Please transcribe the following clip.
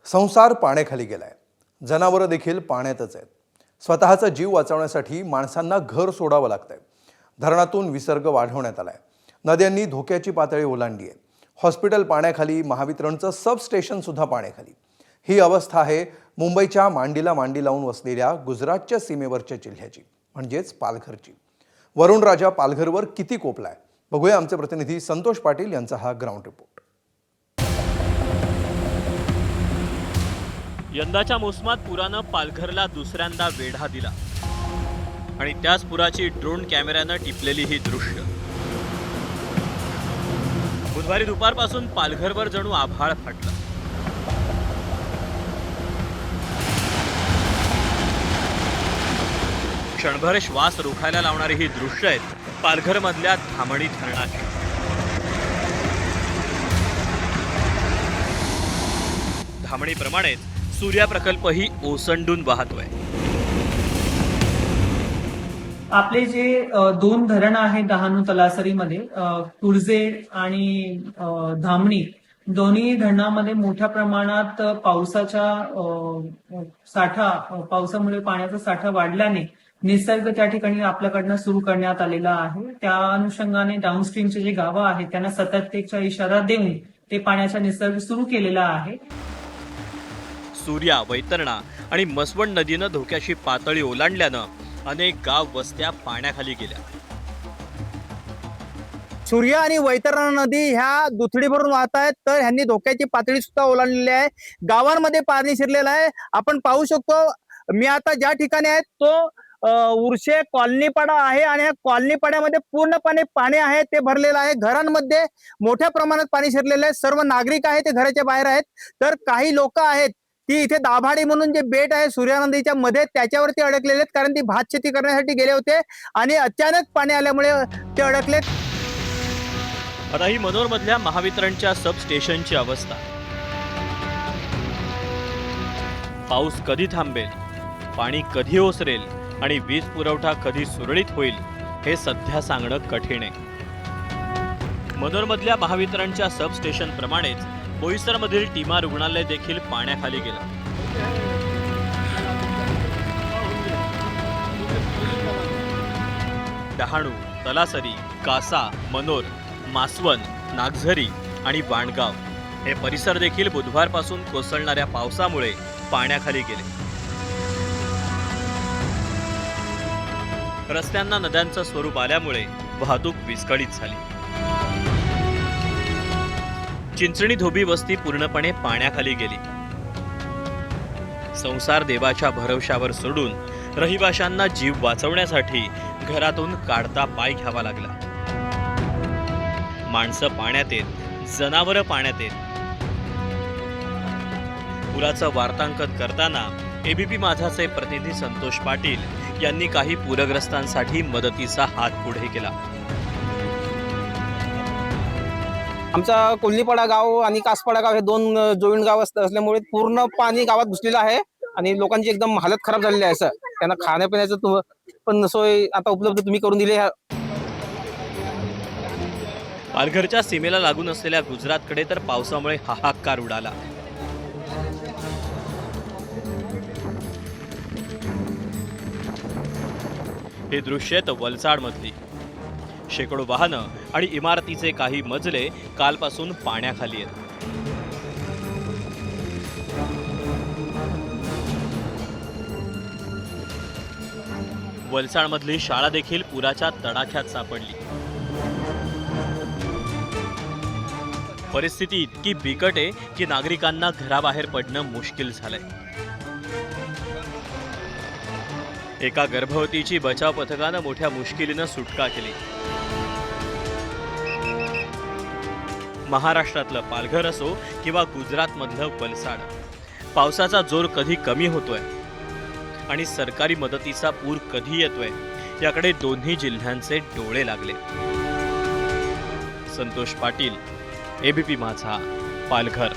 संसार पाण्याखाली गेलाय, जनावरं देखील पाण्यातच आहेत। स्वतःचा जीव वाचवण्यासाठी माणसांना घर सोडावं लागतंय। धरणातून विसर्ग वाढवण्यात आलाय, नद्यांनी धोक्याची पातळी ओलांडली आहे। हॉस्पिटल पाण्याखाली, महावितरणचं सबस्टेशन सुद्धा पाण्याखाली। ही अवस्था आहे मुंबईच्या मांडीला मांडी लावून वसलेल्या गुजरातच्या सीमेवरच्या जिल्ह्याची, म्हणजेच पालघरची। वरुण राजा पालघरवर किती कोपलाय बघूया आमचे प्रतिनिधी संतोष पाटील यांचा हा ग्राउंड रिपोर्ट। यंदाच्या मोसमात पुरानं पालघरला दुसऱ्यांदा वेढा दिला आणि त्याच पुराची ड्रोन कॅमेऱ्यानं टिपलेली ही दृश्य। बुधवारी दुपारपासून पालघरवर जणू आभाळ फाटलं। क्षणभर श्वास रोखायला लावणारी ही दृश्य आहेत पालघरमधल्या धामणी धरणाची। धामणीप्रमाणेच सूर्या प्रकल्पही ओसंडून वाहतोय। आपले जे दोन धरण आहेत डहाणू तलासरीमध्ये, तुळजेड आणि धामणी, दोन्ही धरणामध्ये मोठ्या प्रमाणात पावसामुळे पाण्याचा साठा वाढल्याने निसर्ग त्या ठिकाणी आपल्याकडनं सुरू करण्यात आलेला आहे। त्या अनुषंगाने डाऊनस्ट्रीमचे जे गावं आहेत त्यांना सतर्कतेचा इशारा देऊन ते पाण्याचा निसर्ग सुरू केलेला आहे। सूर्या, वैतरणा आणि मसवण नदीनं धोक्याची पातळी ओलांडल्यानं अनेक गाव वस्त्या पाण्याखाली गेल्या। सूर्या आणि वैतरणा नदी ह्या दुथडी भरून वाहत आहेत, तर ह्यांनी धोक्याची पातळी सुद्धा ओलांडलेली आहे। गावांमध्ये पाणी शिरलेलं आहे। आपण पाहू शकतो, मी आता ज्या ठिकाणी आहे तो उर्शे कॉलनीपाडा आहे आणि या कॉलनीपाड्यामध्ये पूर्णपणे पाणी आहे, ते भरलेलं आहे। घरांमध्ये मोठ्या प्रमाणात पाणी शिरलेलं आहे। सर्व नागरिक आहेत ते घराच्या बाहेर आहेत, तर काही लोक आहेत ती इथे दाभाडी म्हणून जे बेट आहे सूर्या नदीच्या मध्ये त्याच्यावरती अडकलेले आहेत, कारण ती भात शेती करण्यासाठी गेले होते आणि अचानक पाणी आल्यामुळे ते अडकले। आता ही मनोरमधल्या महावितरणच्या सबस्टेशनची अवस्था। पाऊस कधी थांबेल, पाणी कधी ओसरेल आणि वीज पुरवठा कधी सुरळीत होईल हे सध्या सांगणं कठीण आहे। मनोरमधल्या महावितरणच्या सबस्टेशन प्रमाणेच बोईसरमधील टीमा रुग्णालय देखील पाण्याखाली गेलं। डहाणू, तलासरी, कासा, मनोर, मासवण, नागझरी आणि वाणगाव हे परिसर देखील बुधवारपासून कोसळणाऱ्या पावसामुळे पाण्याखाली गेले। रस्त्यांना नद्यांचं स्वरूप आल्यामुळे वाहतूक विस्कळीत झाली। चिंचणी धोबी वस्ती पूर्णपणे पाण्याखाली गेली। संसार देवाच्या भरवशावर सोडून रहिवाशांना जीव वाचवण्यासाठी घरातून काढता पाय घ्यावा लागला। माणसं पाण्यात आहेत, जनावरं पाण्यात आहेत। पुराचं वार्तांकन करताना एबीपी माझाचे प्रतिनिधी संतोष पाटील यांनी काही पूरग्रस्तांसाठी मदतीचा हात पुढे केला। आमचा कोल्लीपाडा गाव आणि कासपाडा गाव हे दोन जॉईंट गाव असल्यामुळे पूर्ण पाणी गावात घुसलेलं आहे आणि लोकांची एकदम हालत खराब झालेली आहे। असं त्यांना खाण्यापिण्याचं पण सोय आता उपलब्ध तुम्ही करून दिली आहे। पालघरच्या सीमेला लागून असलेल्या गुजरातकडे तर पावसामुळे हाहाकार उडाला। हे दृश्य वलसाडमधली। शेकडो वाहनं आणि इमारतीचे काही मजले कालपासून पाण्याखाली आहेत। वलसाडमधली शाळा देखील पुराच्या तडाख्यात सापडली। परिस्थिती इतकी बिकट आहे की नागरिकांना घराबाहेर पडणं मुश्किल झालंय। एका गर्भवतीची बचाव पथकानं मोठ्या मुश्किलीनं सुटका केली। महाराष्ट्रातलं पालघर असो किंवा गुजरातमधलं वलसाड, पावसाचा जोर कधी कमी होतोय आणि सरकारी मदतीचा पूर कधी येतोय याकडे दोन्ही जिल्ह्यांचे डोळे लागले। संतोष पाटील, एबीपी माझा, पालघर।